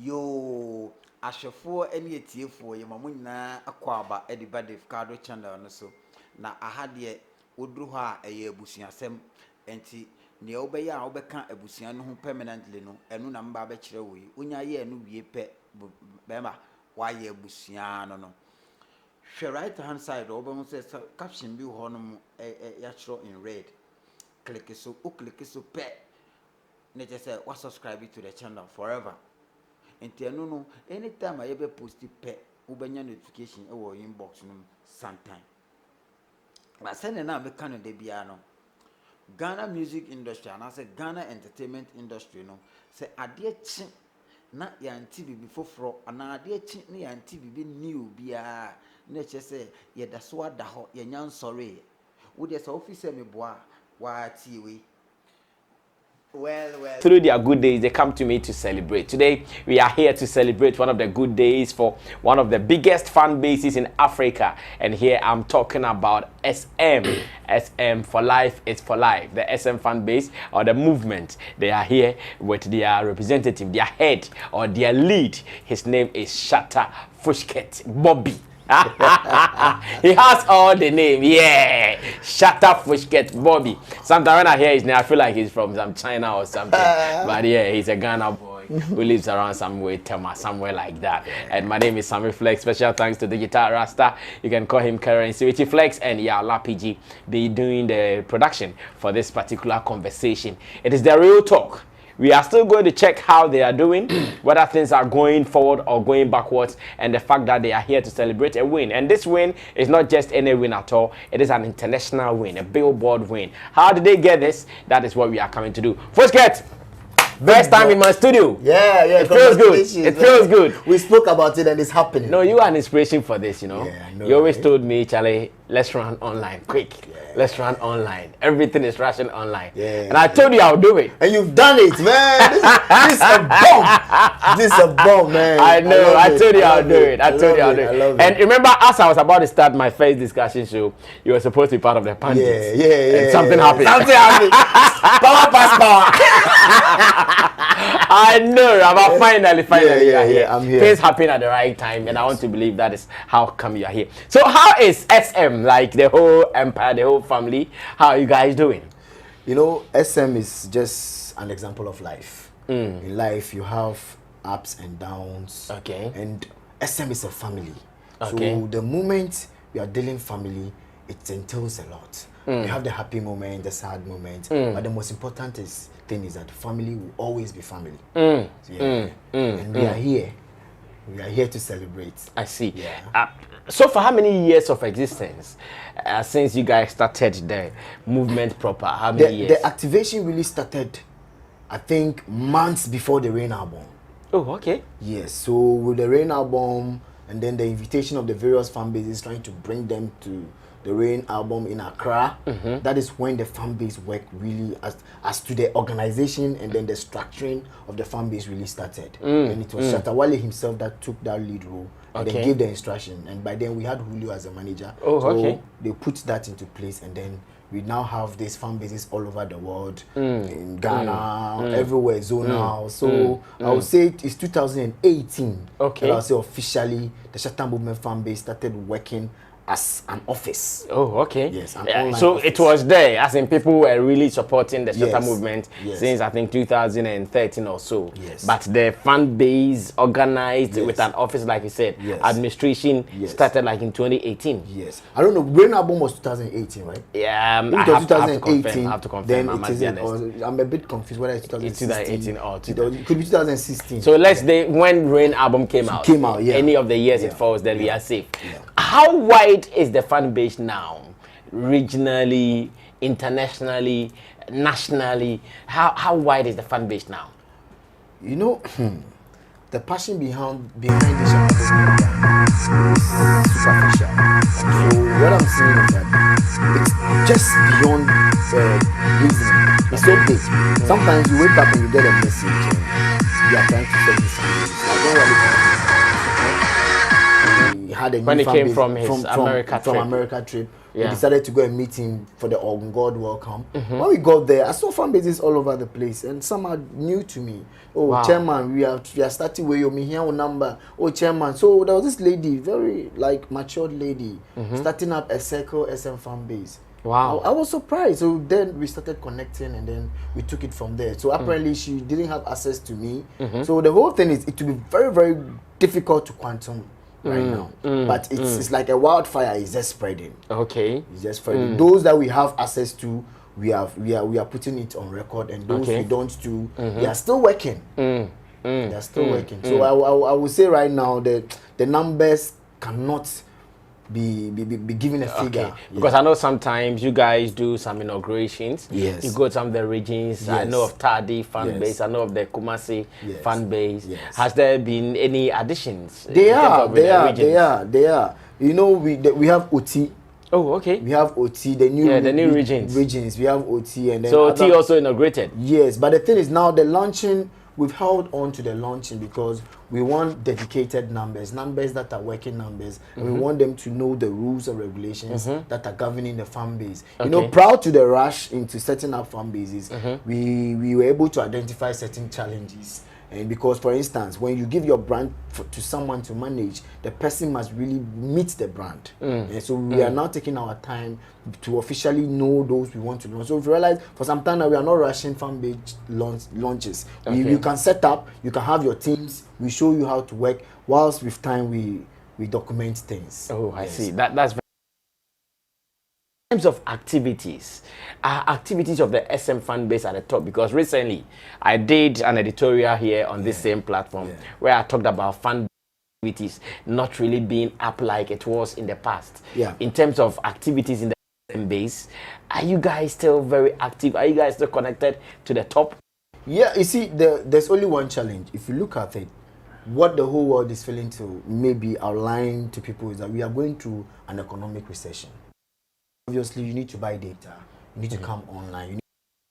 Yo, Ashafo any TFO, your mamuna aquaba ediba Davcadotv channel no so. Na ahadie udruha a ye busia sem enti ne obeya obeka abusia no ho permanently no enu na mba be kire we. Unya ye enu wie pe bema wa ye busia no. Share right hand side obo say caption bi ho no ya kiro in red. Click so pe. Ne just say what subscribe to the channel forever. Enti enu no anytime I ever post pe ubenya notification e wo inbox no sometime. But send na me kan de bia no Ghana music industry and I say Ghana entertainment industry no say ade chi na yanti bibi foforo ana ade chi na yanti bibi new bia na che say ye da so ada ho ye nyan sorry wo de say officer me boa wa ti we. Well. Through their good days, they come to me to celebrate. Today, we are here to celebrate one of the good days for one of the biggest fan bases in Africa. And here I'm talking about SM. SM for life, it's for life. The SM fan base or the movement. They are here with their representative, their head or their lead. His name is Shatta Bobby. He has all the name, yeah. Shatta Bobby. Sometimes when I hear his name, I feel like he's from some China or something. But yeah, he's a Ghana boy who lives around somewhere, Tema, somewhere like that. And my name is Sammy Flex. Special thanks to the Guitar Rasta. You can call him Currency Flex and Yala PG. They doing the production for this particular conversation. It is the real talk. We are still going to check how they are doing, whether things are going forward or going backwards, and the fact that they are here to celebrate a win. And this win is not just any win at all. It is an international win, a Bilboard win. How did they get this? That is what we are coming to do. First get. First time in my studio. Yeah. It feels good. It feels good. We spoke about it and it's happening. No, you are an inspiration for this, you know. Yeah, I know, you always told me, Charlie, let's run online, quick. Yeah. Let's run online. Everything is rushing online. Yeah, and I told you I'll do it. And you've done it, man. This is a bomb. This is a bomb, man. I know. I told you I'll do it. I told you I'll do it. And remember, as I was about to start my first discussion show, you were supposed to be part of the panels. Yeah. And something happened. Something happened. Power pass power. I know, but finally, you are here. I'm here. Things happen at the right time, and I want to believe that is how come you are here. So, how is SM, like the whole empire, the whole family? How are you guys doing? You know, SM is just an example of life. In life, you have ups and downs. Okay. And SM is a family. Okay. So the moment we are dealing family, it entails a lot. We have the happy moment, the sad moment, but the most important thing is that family will always be family. And we are here. We are here to celebrate. I see. Yeah. So for how many years of existence since you guys started the movement proper? How many years? The activation really started, I think, months before the Rain album. Oh, okay. Yes. So with the Rain album and then the invitation of the various fan bases trying to bring them to the Rain album in Accra, that is when the fan base work really as to the organization and then the structuring of the fan base really started. And it was Shatta himself that took that lead role and then gave the instruction. And by then we had Julio as a manager. Oh, so okay. They put that into place, and then we now have these fan bases all over the world, in Ghana, everywhere, zonal. So I would say it's 2018 okay. that I'll say officially the Shatta movement fan base started working as an office. Oh, okay. Yes. So office. it was there, as in people were really supporting the Shatta movement Yes. since I think 2013 or so. Yes. But the fan base organized with an office, like you said, administration started like in 2018. Yes. I don't know. Rain album was 2018, right? Yeah, I have to confirm. I have to confirm. Then I must be honest. I'm a bit confused whether it's 2016 or it could be 2016. So let's say when Rain album came out, any of the years it falls, then we are safe. Yeah. How wide is the fan base now? Regionally, internationally, nationally? How wide is the fan base now? You know, the passion behind the Shatta movement is superficial. So what I'm saying is that it's just beyond reasoning. It's so big. Sometimes you wake up and you get a message and you are trying to send me something. I don't really had a when new he came base from his America trip. America trip, We decided to go and meet him for the On God welcome. When we got there, I saw fan bases all over the place, and some are new to me. Oh, chairman, we are starting with your here number. Oh, chairman. So there was this lady, very like matured lady, starting up a circle SM fan base. Wow. I was surprised. So then we started connecting, and then we took it from there. So apparently she didn't have access to me. So the whole thing is it will be very, very difficult to quantum right now. But it's like a wildfire. It's just spreading. Okay. It's just spreading. Those that we have access to, we are putting it on record, and those we don't do, they are still working. They are still working. So I would say right now that the numbers cannot be given a figure. Because I know sometimes you guys do some inaugurations. Yes. You go to some of the regions. I know of Tadi fan base. I know of the Kumasi fan base. Has there been any additions? They are. You know, we have OT. Oh, okay. We have OT, the new regions. We have OT, and then so OT also inaugurated. Yes, but the thing is now the launching. We've held on to the launching because we want dedicated numbers that are working numbers, and we want them to know the rules and regulations that are governing the fan base. You know, prior to the rush into setting up fan bases, we were able to identify certain challenges. And because, for instance, when you give your brand to someone to manage, the person must really meet the brand. And so we are now taking our time to officially know those we want to launch. So if you realize, for some time now, we are not rushing fan base launches. You can set up, you can have your teams, we show you how to work, whilst with time we document things. Oh, I see. That's very in terms of activities, activities of the SM fan base at the top, because recently I did an editorial here on this same platform where I talked about fan activities not really being up like it was in the past. In terms of activities in the SM base, are you guys still very active? Are you guys still connected to the top? Yeah, you see, there's only one challenge. If you look at it, what the whole world is failing to maybe outline to people is that we are going through an economic recession. Obviously, you need to buy data. You need to come online.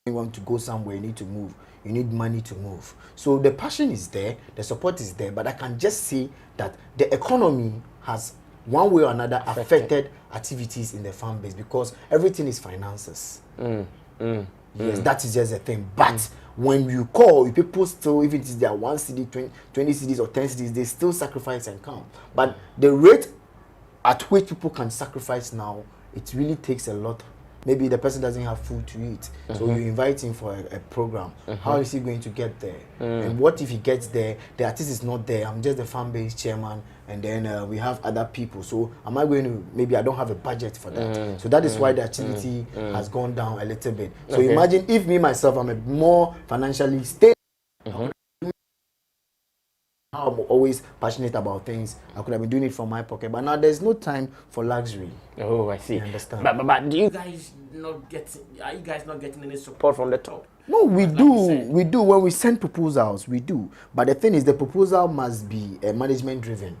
You want to go somewhere. You need to move. You need money to move. So the passion is there. The support is there. But I can just say that the economy has, one way or another, affected activities in the fan base because everything is finances. Yes, that is just a thing. But when you call, people still, even if it's their 1 CD, 20 CDs or 10 CDs, they still sacrifice and come. But the rate at which people can sacrifice now, it really takes a lot. Maybe the person doesn't have food to eat, so you invite him for a program. How is he going to get there? And what if he gets there, the artist is not there? I'm just the fan base chairman, and then we have other people. So am I going to, maybe I don't have a budget for that. So that is why the activity has gone down a little bit. So imagine if me, myself, I'm a more financially stable. I'm always passionate about things. I could have been doing it from my pocket, but now there's no time for luxury. Oh, I see. You understand? But do you guys not get? Are you guys not getting any support from the top? No, we do. We do. When we send proposals, we do. But the thing is, the proposal must be management driven.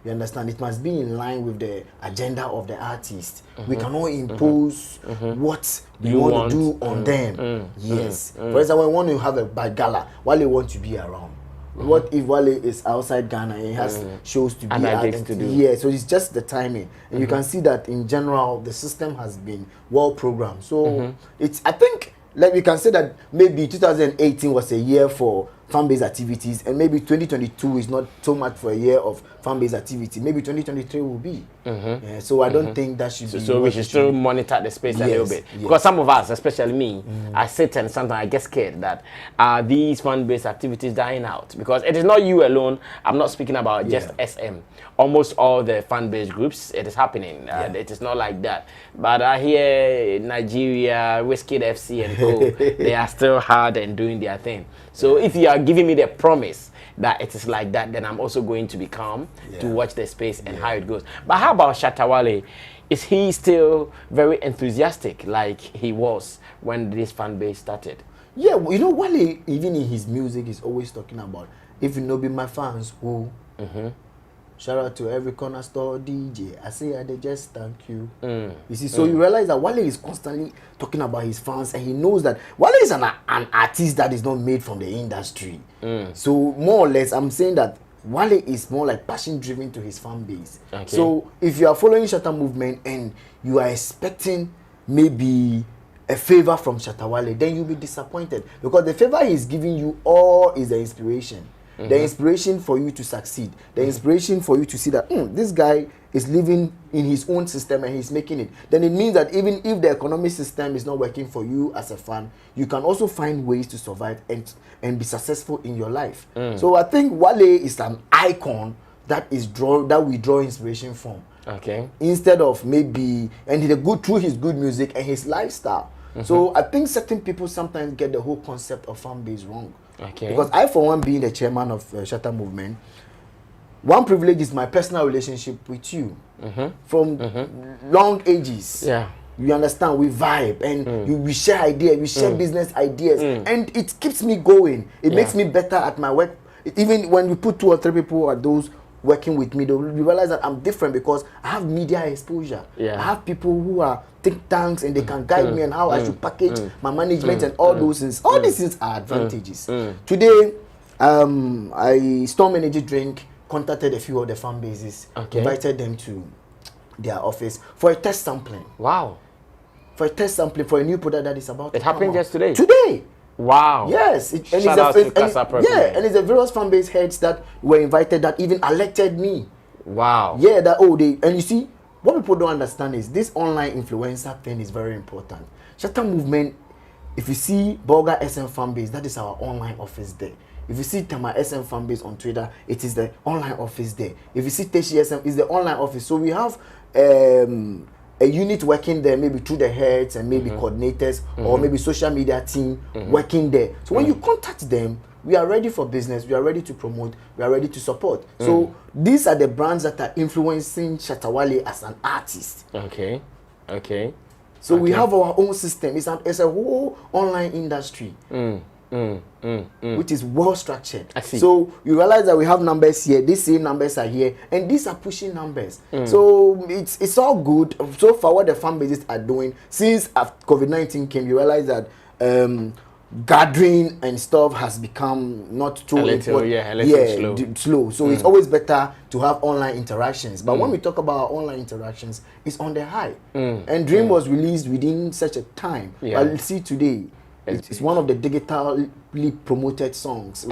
You understand? It must be in line with the agenda of the artist. We cannot impose what we want to do on them. Yes. For example, we want to have a gala. Wale want to be around. What if Wale is outside Ghana and he has shows to be at? Yeah, so it's just the timing. And you can see that in general, the system has been well programmed. So it's, I think, like we can say that maybe 2018 was a year for fan-based activities, and maybe 2022 is not so much for a year of fan-based activity. Maybe 2023 will be. So I don't think that should be. So we should still monitor the space a little bit. Because some of us, especially me, I sit and sometimes I get scared that these fan-based activities dying out. Because it is not you alone. I'm not speaking about just SM. Almost all the fan-based groups, it is happening. It is not like that. But I hear Nigeria, Whiskey FC and co, they are still hard and doing their thing. So if you are giving me the promise that it is like that, then I'm also going to be calm to watch the space and how it goes. But how about Shatta Wale? Is he still very enthusiastic like he was when this fan base started? Yeah, you know, Wale, even in his music, is always talking about, if you know be my fans, who shout out to every corner store DJ. I say, they just thank you. You see, so you realize that Wale is constantly talking about his fans, and he knows that Wale is an artist that is not made from the industry. So more or less, I'm saying that Wale is more like passion driven to his fan base. Okay. So if you are following Shatta movement and you are expecting maybe a favor from Shatta Wale, then you'll be disappointed because the favor he's giving you all is the inspiration. The inspiration for you to succeed, the inspiration for you to see that this guy is living in his own system and he's making it. Then it means that even if the economic system is not working for you as a fan, you can also find ways to survive and be successful in your life. So I think Wale is an icon that we draw inspiration from. Okay. Instead of maybe, and he's good through his good music and his lifestyle. So I think certain people sometimes get the whole concept of fan base wrong. Okay. Because I, for one, being the chairman of Shatta movement, one privilege is my personal relationship with you from long ages. Yeah. You understand? We vibe and we share ideas, we share business ideas, and it keeps me going. It makes me better at my work. Even when we put 2 or 3 people at those working with me, they realize that I'm different because I have media exposure. Yeah. I have people who are think tanks and they can guide me on how I should package my management and all those things. All these things are advantages. Today, Storm Energy Drink contacted a few of the fan bases, invited them to their office for a test sampling. Wow. For a test sampling for a new product that is about to It happened just today? Today. Wow. Yes. Shout out to Casa and it's the various fan base heads that were invited that even elected me. Wow. Yeah, and you see, what people don't understand is this online influencer thing is very important. Shatta movement, if you see Bulgar SM fan base, that is our online office there. If you see Tama SM fan base on Twitter, it is the online office there. If you see Teshi SM, it's the online office. So we have a unit working there, maybe through the heads and maybe coordinators or maybe social media team working there. So when you contact them, we are ready for business, we are ready to promote, we are ready to support. So these are the brands that are influencing Shatta Wale as an artist. Okay. Okay. So we have our own system. It's a whole online industry. Which is well structured. I see. So you realize that we have numbers here, these same numbers are here, and these are pushing numbers. So it's all good. So far, what the fan bases are doing since COVID-19 came, you realize that gathering and stuff has become not too slow. So it's always better to have online interactions. But when we talk about online interactions, it's on the high. And Dream was released within such a time. But you see today, it's one of the digitally promoted songs.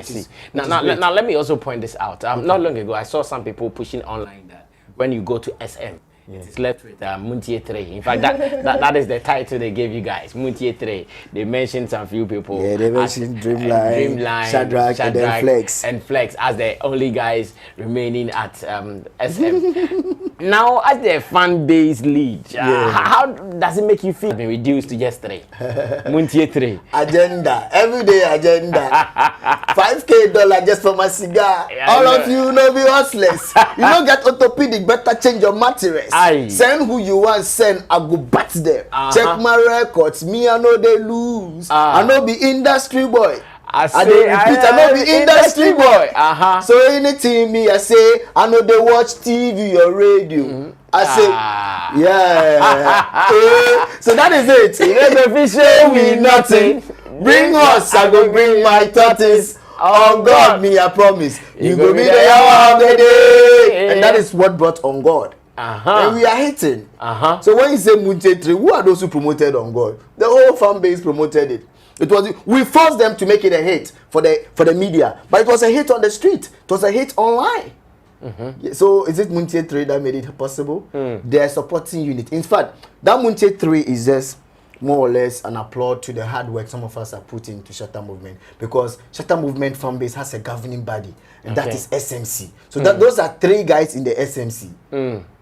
Now, let me also point this out. Not long ago, I saw some people pushing online that when you go to SM, it's left with Muntie 3. In fact, that is the title they gave you guys, Muntie 3. They mentioned some few people. Yeah, they mentioned Dreamline, Shadrach, and then Flex as the only guys remaining at SM. Now, as the fan base lead, how does it make you feel? Been reduced to just 3. Muntie 3. Agenda, everyday agenda. $5,000 just for my cigar. All of you know be hustlers. You don't get orthopedic, better change your mattress. Aye. Send who you want, send, I go bat them. Check my records, me I know they lose. I know be industry boy. I know be industry boy. So anything me I say, I know they watch TV or radio. I say, so that is it. If show me nothing, bring us, I go bring my tortoise. On God, me I promise, you go be the hour of the day. And that is what brought On God. And we are hitting. So when you say Muntie 3, who are those who promoted On God? The whole fan base promoted it. We forced them to make it a hit for the media, but it was a hit on the street. It was a hit online. So is it Muntie 3 that made it possible? They are supporting unit. In fact, that Muntie 3 is just more or less an applaud to the hard work some of us are putting into Shatta movement, because Shatta movement fan base has a governing body, and that is SMC. So those are 3 guys in the SMC.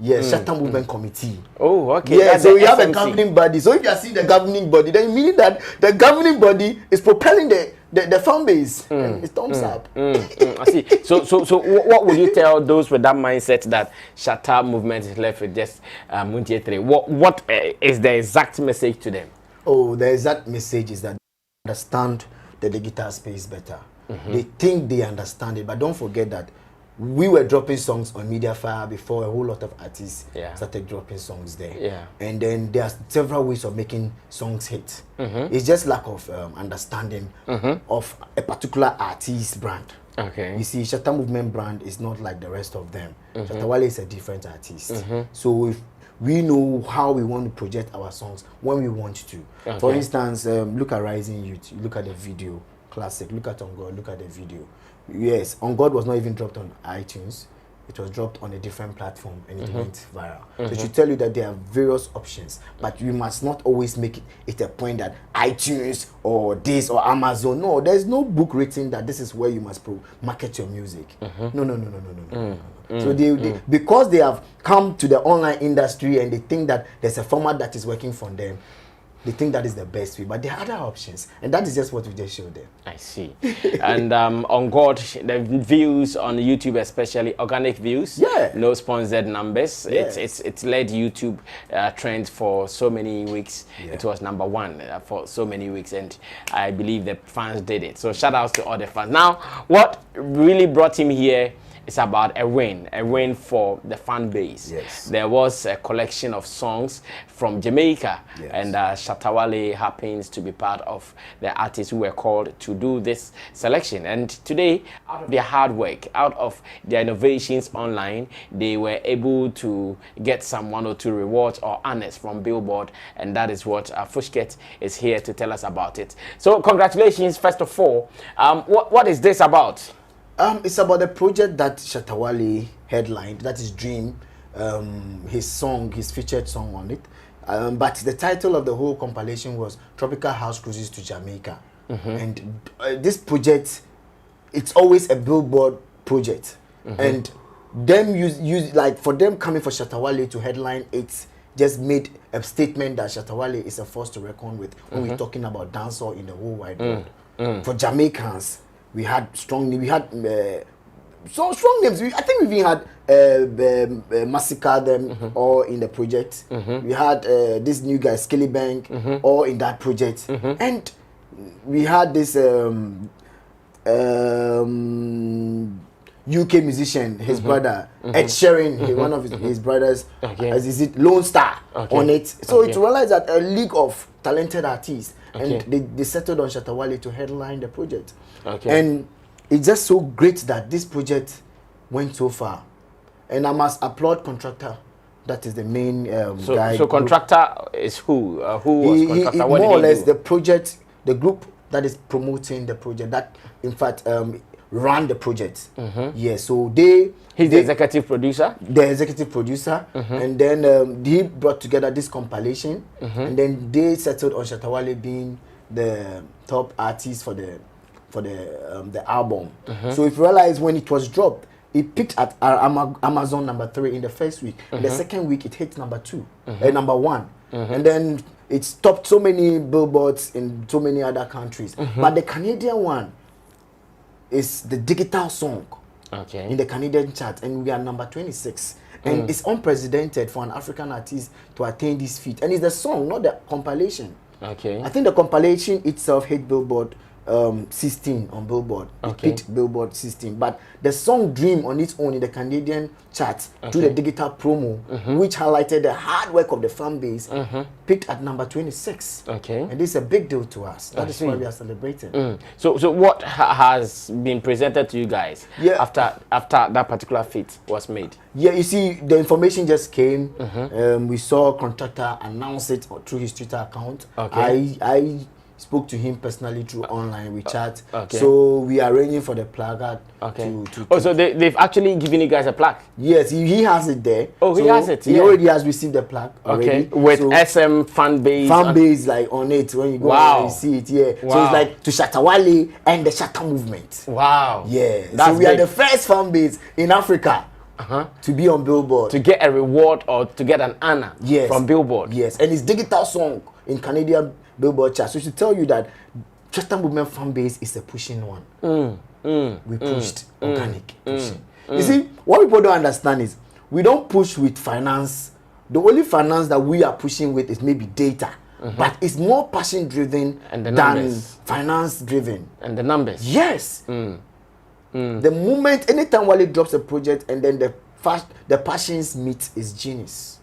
Shatta movement committee. Oh, okay. Yeah, so we have a governing body. So if you are seeing the governing body, then meaning that the governing body is propelling the fan base. And it's thumbs up. I see. So what would you tell those with that mindset that Shatta movement is left with just Muntie 3? What is the exact message to them? Oh, the exact message is that they understand the digital space better. They think they understand it, but don't forget that we were dropping songs on Mediafire before a whole lot of artists started dropping songs there. And then there are several ways of making songs hit. It's just lack of understanding of a particular artist brand. Okay. You see, Shatta Movement brand is not like the rest of them. Shatta Wale is a different artist. So if we know how we want to project our songs when we want to. Okay. For instance, look at Rising Youth, look at the video, classic, look at On God, look at the video. Yes, On God was not even dropped on iTunes. It was dropped on a different platform and it went viral. So it should tell you that there are various options, but you must not always make it a point that iTunes or this or Amazon. No, there's no book written that this is where you must market your music. No. So they because they have come to the online industry and they think that there's a format that is working for them, they think that is the best way, but there are other options, and that is just what we just showed them. I see. And on God, the views on YouTube, especially organic views, no sponsored numbers. It's led YouTube trends for so many weeks. It was #1 for so many weeks, and I believe the fans did it. So shout out to all the fans. Now, what really brought him here is about a win for the fan base. Yes. There was a collection of songs from Jamaica, and Shatta Wale happens to be part of the artists who were called to do this selection. And today, out of their hard work, out of their innovations online, they were able to get some 1 or 2 rewards or honors from Bilboard, and that is what Fushket is here to tell us about it. So congratulations, first of all. What is this about? It's about the project that Shatta Wale headlined, that is Dream, his featured song on it. But the title of the whole compilation was Tropical House Cruises to Jamaica. And this project, it's always a Billboard project. And them like for them coming for Shatta Wale to headline it just made a statement that Shatta Wale is a force to reckon with when we're talking about dancehall in the whole wide world. For Jamaicans, we had strong names. We had so strong names. I think we even had Massacre them all in the project. We had this new guy Skillybank all in that project, and we had this UK musician, his brother Ed Sheeran, one of his brothers, as is it Lone Star on it. So it realized that a league of talented artists, and they settled on Shatta Wale to headline the project. And it's just so great that this project went so far. And I must applaud Contractor. That is the main guy. So Contractor is who? Who was Contractor? What more or less do? the project, the group that is promoting the project, that in fact ran the project. So he's the executive producer? The executive producer. And then he brought together this compilation. And then they settled on Shatta Wale being the top artist for the album. So if you realize when it was dropped, it peaked at Amazon #3 in the first week. In the second week, it hit #2, #1. And then it stopped so many billboards in so many other countries. But the Canadian one is the digital song in the Canadian chart, and we are #26. And it's unprecedented for an African artist to attain this feat. And it's the song, not the compilation. I think the compilation itself hit Billboard 16 on Bilboard. It picked Billboard 16, but the song Dream on its own in the Canadian charts through the digital promo, which highlighted the hard work of the fan base, picked at #26. And this is a big deal to us. That is why we are celebrating. So what has been presented to you guys after that particular feat was made? You see, the information just came. We saw Contractor announce it through his Twitter account. I spoke to him personally through online, we chat. So we are arranging for the placard. So they've actually given you guys a plaque? Yes, he has it there. He has it. He already has received the plaque already. With SM Fanbase like on it when you go and you see it. So it's like to Shatta Wale and the Shatta movement. So we are the first fan base in Africa to be on Billboard, to get a reward or to get an honor from Billboard. And his digital song in Canadian Billboard chart. So to tell you that Shatta Movement fan base is a pushing one. We pushed organic pushing. You see, what people don't understand is we don't push with finance. The only finance that we are pushing with is maybe data, but it's more passion driven than finance driven. And the numbers. Yes. The moment anytime Wale drops a project and then the passions meet is genius.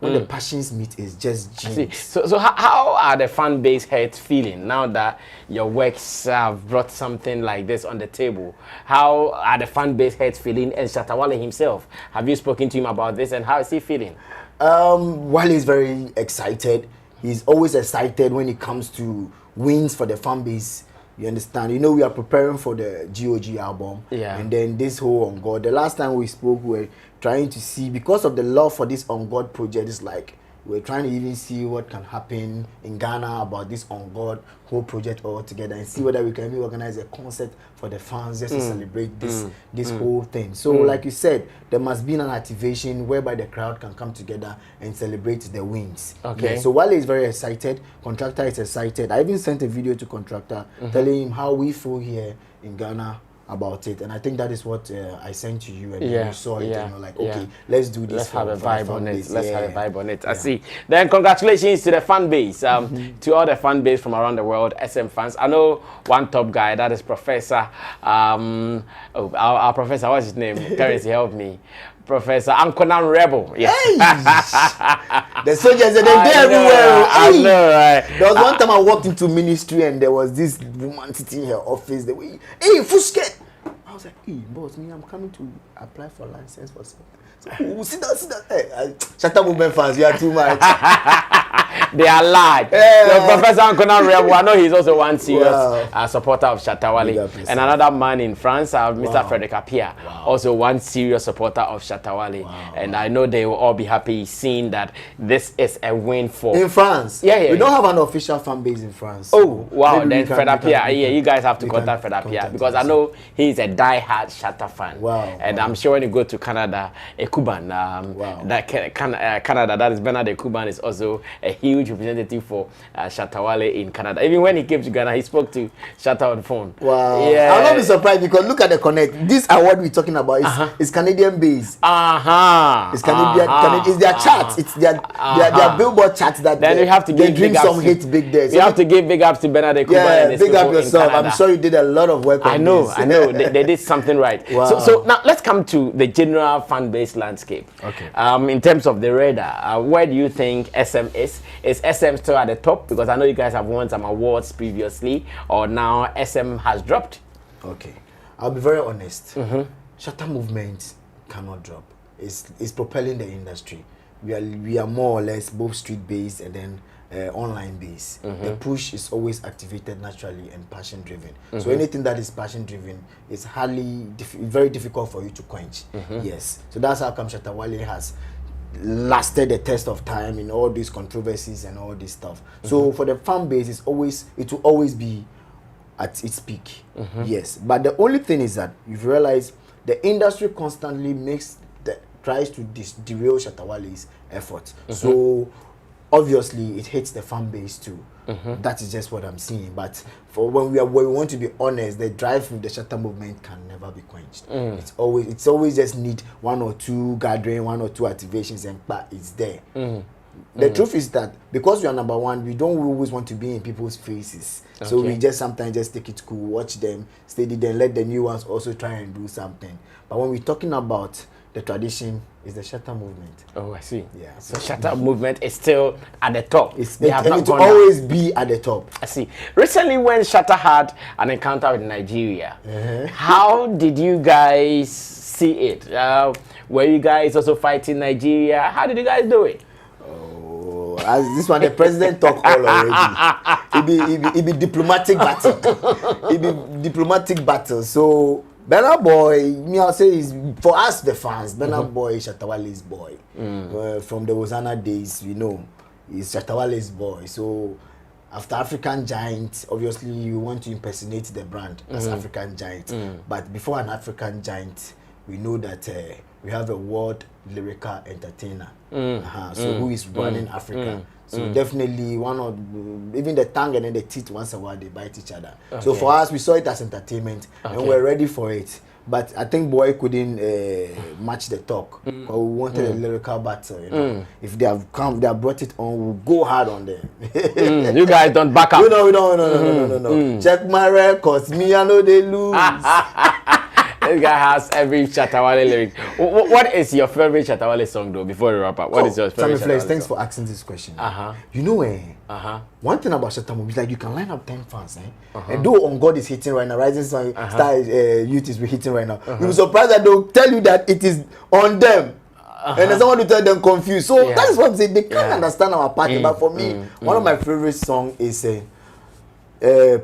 when the passions meet, it's just genius. So how are the fan base heads feeling now that your works have brought something like this on the table? How are the fan base heads feeling? And Shatta Wale himself, have you spoken to him about this, and how is he feeling? Wale is very excited. He's always excited when it comes to wins for the fan base. You understand? You know, we are preparing for the GOG album. Yeah. And then this whole On God. The last time we spoke, we were trying to see, because of the love for this On God project, it's like we're trying to even see what can happen in Ghana about this On God whole project all together, and see whether we can even organize a concert for the fans just to celebrate this whole thing. So like you said, there must be an activation whereby the crowd can come together and celebrate the wins. Okay. Yeah, so Wale is very excited. Contractor is excited. I even sent a video to Contractor telling him how we feel here in Ghana about it, and I think that is what I sent to you, and you saw it, and you're like, okay, let's do this. Let's have a vibe on it. Let's have a vibe on it. I see. Then congratulations to the fan base, to all the fan base from around the world, SM fans. I know one top guy, that is Professor, our professor, what's his name? Currency, help me. Professor Ankonan Rebel. Yeah. Hey! The soldiers, they're everywhere. I know, right? There was one time I walked into ministry and there was this woman sitting in her office. The way, hey, Fusket! I was like, hey, boss, me, I'm coming to apply for license for something. So, sit down. Hey, Shatta movement fans, you are too much. They are live. So Professor Ankonan Rebel, I know he's also one serious supporter of Shatta Wale. And another man in France, Mr. Frederick Appiah, also one serious supporter of Shatta Wale. And I know they will all be happy seeing that this is a win for... In France? Yeah. We don't have an official fan base in France. Oh, wow. Then Fred Appiah, you guys have to contact Fred Appiah, because I know he's a die-hard Shatta fan. And I'm sure when you go to Canada, a Cuban, Canada, that is Bernard Cuban, is also a huge representative for Shatta Wale in Canada. Even when he came to Ghana, he spoke to Shatta on the phone. Wow. Yeah. I'll not be surprised, because look at the connect. This award we're talking about is Canadian based. It's Canadian. It's their charts. It's their Bilboard charts that then you have to give big some hits big there. You have to give big ups to Bernard Cuban. Yeah, big up yourself. I'm sure you did a lot of work on this. I know. They did something right. Wow. So now let's come to the general fan base landscape. Okay. In terms of the radar, where do you think SM is? Is SM still at the top? Because I know you guys have won some awards previously, or now SM has dropped. Okay, I'll be very honest. Shatta movement cannot drop. It's propelling the industry. We are more or less both street based and then online based. The push is always activated naturally and passion driven. So anything that is passion driven is very difficult for you to quench. Yes. So that's how come Shatta Wale has lasted the test of time in all these controversies and all this stuff. So for the fan base, it will always be at its peak. Yes. But the only thing is that you've realized the industry constantly tries to derail Shatta Wale's efforts. So obviously it hits the fan base too. That is just what I'm seeing. But for when we want to be honest, the drive with the Shatta movement can never be quenched. It's always just need one or two gathering, one or two activations, and it's there. The truth is that because we are number one, we don't always want to be in people's faces. So we just sometimes just take it cool, watch them, steady them, let the new ones also try and do something. But when we're talking about the tradition, is the Shatta movement. Oh, I see. Yeah. So Shatta movement is still at the top. It will always be at the top. I see. Recently, when Shatta had an encounter with Nigeria, how did you guys see it? Were you guys also fighting Nigeria? How did you guys do it? Oh, as this one, the president talk all already. It be diplomatic battle. It be diplomatic battle. So Burna Boy, me I'll say is for us the fans. Burna Boy, Shatta Wale's boy. From the Hosanna days, we know he's Shatta Wale's boy. So after African Giant, obviously you want to impersonate the brand as African Giant. But before an African Giant, we know that we have a world lyrical entertainer. So who is running Africa? So definitely even the tongue and then the teeth once a while they bite each other. So for us, we saw it as entertainment and we're ready for it. But I think Boy couldn't match the talk. We wanted a lyrical battle. You know? If they have brought it on, we'll go hard on them. You guys don't back up. No. Check my records. Me, I know they lose. This guy has every Shatta Wale lyric. What is your favorite Shatta Wale song though? Before we wrap up, what is your favorite? Sammy Flex, thanks for asking this question. You know, one thing about Shatta movie is like you can line up 10 fans, and though On God is hitting right now, Rising Star Youth is hitting right now. You'll be surprised that they'll tell you that it is on them. And there's someone to tell them confused. So that is what I'm saying. They can't understand our pattern. But for me, one of my favorite songs is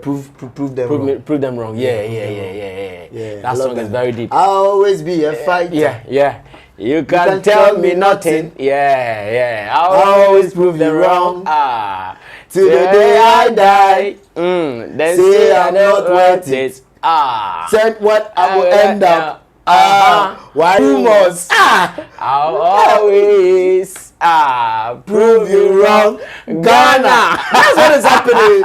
prove them wrong. Prove them wrong. Yeah. That song is very deep. I'll always be a fighter. Yeah. You can tell me nothing. Yeah. I'll always prove them wrong. Till the day I die. Then say I'm not worth it. Said what I will end up. Why rumors? I'll always prove you wrong. Ghana. That's what is happening.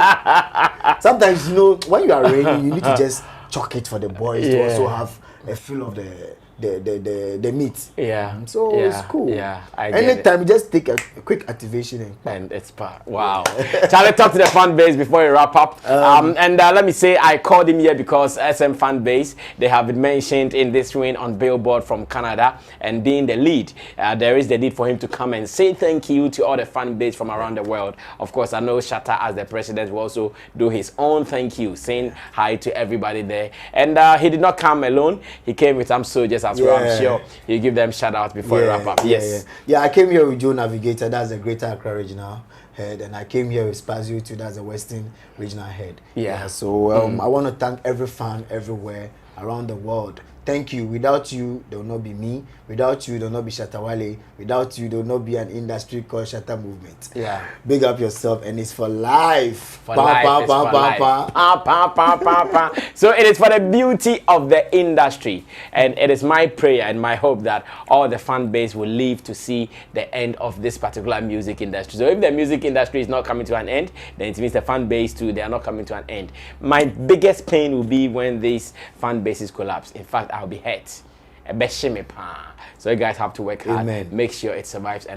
Sometimes, you know, when you are raining, you need to just chuck it for the boys to also have a feel of the meat. So it's cool. Anytime you just take a quick activation and it's part. Wow. Charlie, talk to the fan base before we wrap up. Let me say I called him here because SM fan base, they have been mentioned in this win on Bilboard from Canada, and being the lead, there is the need for him to come and say thank you to all the fan base from around the world. Of course, I know Shatta as the president will also do his own thank you, saying hi to everybody there. And he did not come alone. He came with some soldiers as well. I'm sure you give them shout out before we wrap up. Yeah, I came here with Joe Navigator, that's the Greater Accra Regional Head, and I came here with Spazio too, that's the Western Regional Head. So I want to thank every fan everywhere around the world. Thank you. Without you, there will not be me. Without you, there will not be Shatta Wale. Without you, there will not be an industry called Shatta Movement. Big up yourself, and it's for life. So it is for the beauty of the industry, and it is my prayer and my hope that all the fan base will live to see the end of this particular music industry. So if the music industry is not coming to an end, then it means the fan base too, they are not coming to an end. My biggest pain will be when these fan bases collapse. In fact, I'll be hurt. So you guys have to work hard. Make sure it survives and